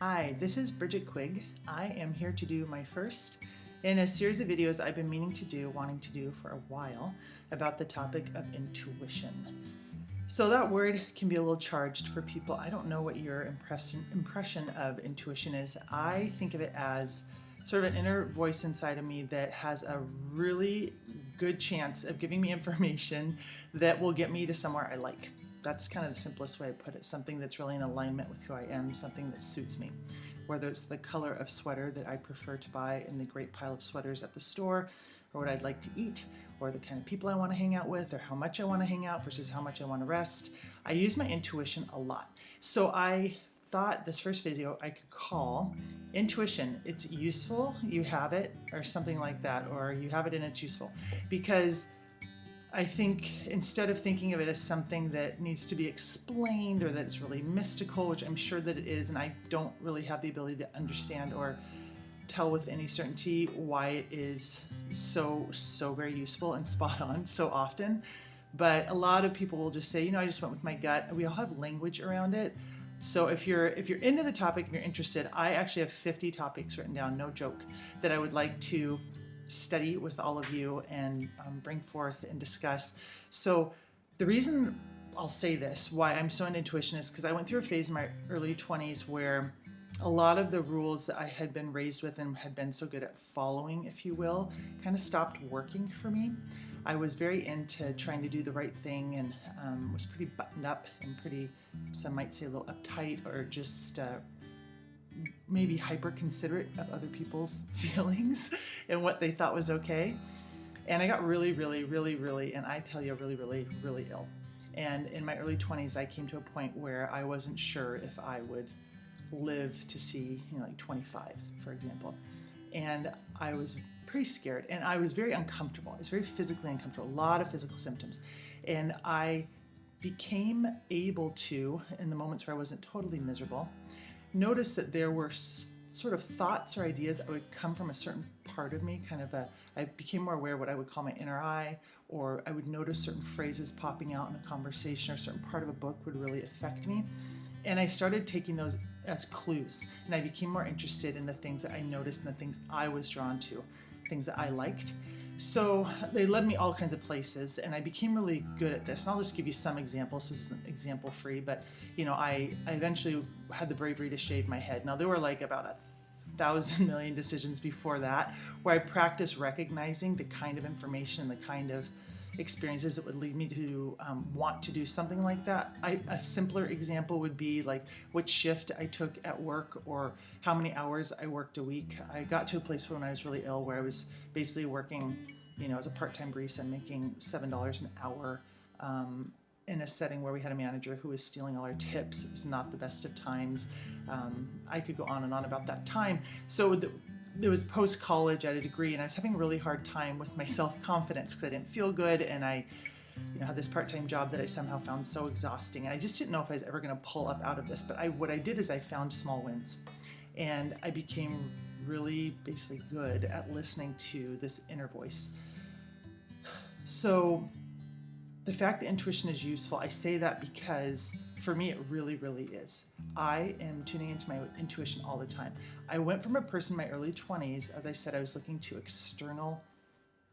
Hi, this is Bridget Quigg. I am here to do my first in a series of videos I've been wanting to do for a while about the topic of intuition. So that word can be a little charged for people. I don't know what your impression of intuition is. I think of it as sort of an inner voice inside of me that has a really good chance of giving me information that will get me to somewhere I like. That's kind of the simplest way to put it. Something that's really in alignment with who I am, something that suits me. Whether it's the color of sweater that I prefer to buy in the great pile of sweaters at the store, or what I'd like to eat, or the kind of people I want to hang out with, or how much I want to hang out versus how much I want to rest. I use my intuition a lot. So I thought this first video I could call intuition. It's useful, you have it, or something like that, or you have it and it's useful. Because I think instead of thinking of it as something that needs to be explained or that it's really mystical, which I'm sure that it is, and I don't really have the ability to understand or tell with any certainty why it is so very useful and spot on so often. But a lot of people will just say, I just went with my gut. We all have language around it. So if you're into the topic, if you're interested, I actually have 50 topics written down, no joke, that I would like to study with all of you and bring forth and discuss. So the reason I'll say this, why I'm so into intuition, is because I went through a phase in my early 20s where a lot of the rules that I had been raised with and had been so good at following, if you will, kind of stopped working for me. I was very into trying to do the right thing and was pretty buttoned up and pretty, some might say, a little uptight, or just maybe hyper considerate of other people's feelings and what they thought was okay. And I got really, and I tell you, really ill. And in my early 20s, I came to a point where I wasn't sure if I would live to see, like 25, for example. And I was pretty scared, and I was very uncomfortable. I was very physically uncomfortable, a lot of physical symptoms. And I became able to, in the moments where I wasn't totally miserable, notice that there were sort of thoughts or ideas that would come from a certain part of me, I became more aware of what I would call my inner eye, or I would notice certain phrases popping out in a conversation, or a certain part of a book would really affect me. And I started taking those as clues, and I became more interested in the things that I noticed and the things I was drawn to, things that I liked. So they led me all kinds of places, and I became really good at this. And I'll just give you some examples. This isn't example free, but I eventually had the bravery to shave my head. Now there were like about 1,000 million decisions before that, where I practiced recognizing the kind of information, the kind of experiences that would lead me to want to do something like that. A simpler example would be like which shift I took at work, or how many hours I worked a week. I got to a place when I was really ill where I was basically working, as a part-time barista, making $7 an hour in a setting where we had a manager who was stealing all our tips. It was not the best of times. I could go on and on about that time. So it was post-college, I had a degree, and I was having a really hard time with my self-confidence because I didn't feel good, and I had this part-time job that I somehow found so exhausting, and I just didn't know if I was ever going to pull up out of this. But what I did is I found small wins, and I became really basically good at listening to this inner voice. So the fact that intuition is useful, I say that because for me it really is. I am tuning into my intuition all the time. I went from a person in my early 20s, as I said, I was looking to external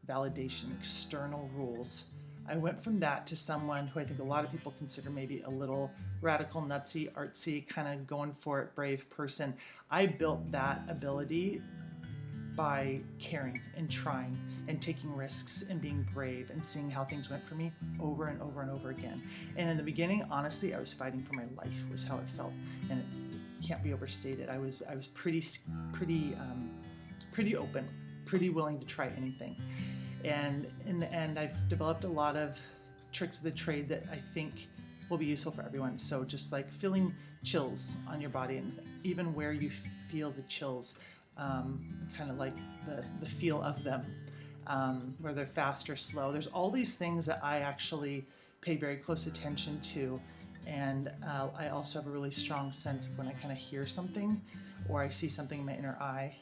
validation, external rules. I went from that to someone who I think a lot of people consider maybe a little radical, nutsy, artsy, kind of going for it, brave person. I built that ability by caring and trying and taking risks and being brave and seeing how things went for me over and over again. And in the beginning, honestly, I was fighting for my life, was how it felt, and it can't be overstated. I was pretty open, pretty willing to try anything. And in the end, I've developed a lot of tricks of the trade that I think will be useful for everyone. So just like feeling chills on your body, and even where you feel the chills, kind of like the feel of them, where they're fast or slow. There's all these things that I actually pay very close attention to, and I also have a really strong sense of when I kind of hear something, or I see something in my inner eye,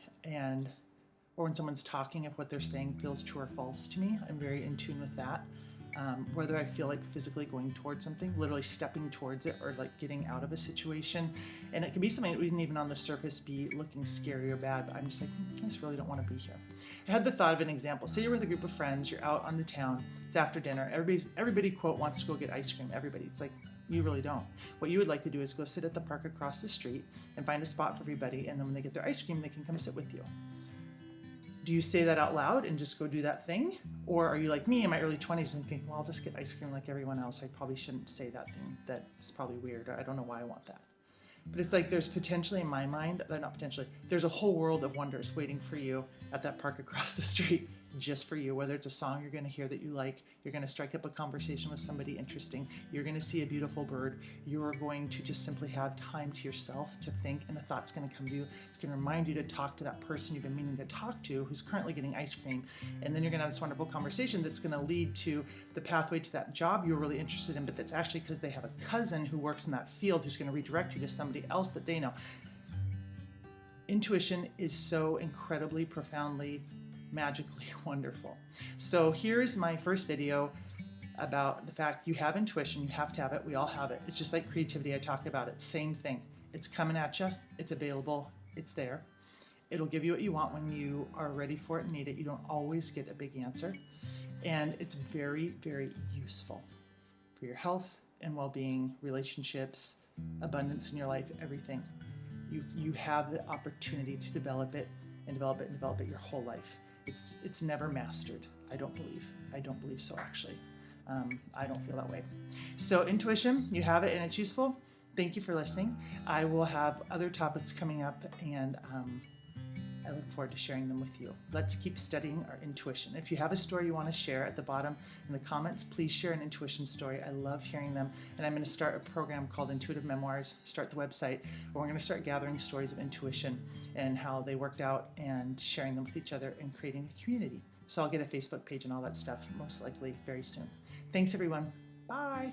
or when someone's talking, if what they're saying feels true or false to me. I'm very in tune with that. whether I feel like physically going towards something, literally stepping towards it, or like getting out of a situation. And it can be something that wouldn't even on the surface be looking scary or bad, but I'm just like, I just really don't want to be here. I had the thought of an example. Say you're with a group of friends, you're out on the town, it's after dinner, everybody quote wants to go get ice cream, everybody. It's like, you really don't. What you would like to do is go sit at the park across the street and find a spot for everybody, and then when they get their ice cream, they can come sit with you. Do you say that out loud and just go do that thing? Or are you like me in my early 20s and think, well, I'll just get ice cream like everyone else. I probably shouldn't say that thing. That's probably weird. Or I don't know why I want that. But it's like there's potentially in my mind, not potentially, there's a whole world of wonders waiting for you at that park across the street just for you. Whether it's a song you're going to hear that you like, you're going to strike up a conversation with somebody interesting, you're going to see a beautiful bird, you're going to just simply have time to yourself to think, and a thought's going to come to you. It's going to remind you to talk to that person you've been meaning to talk to who's currently getting ice cream, and then you're going to have this wonderful conversation that's going to lead to the pathway to that job you're really interested in, but that's actually because they have a cousin who works in that field who's going to redirect you to somebody else that they know. Intuition is so incredibly, profoundly, magically wonderful. So here's my first video about the fact you have intuition, you have to have it, we all have it. It's just like creativity, I talked about it, same thing. It's coming at you, it's available, it's there. It'll give you what you want when you are ready for it and need it. You don't always get a big answer. And it's very, very useful for your health and well-being, relationships, abundance in your life, everything. You have the opportunity to develop it and develop it and develop it your whole life. It's never mastered. I don't believe so, actually. I don't feel that way. So intuition, you have it and it's useful. Thank you for listening. I will have other topics coming up, and I look forward to sharing them with you. Let's keep studying our intuition. If you have a story you want to share, at the bottom in the comments, please share an intuition story. I love hearing them. And I'm going to start a program called Intuitive Memoirs, start the website, where we're going to start gathering stories of intuition and how they worked out and sharing them with each other and creating a community. So I'll get a Facebook page and all that stuff most likely very soon. Thanks, everyone. Bye.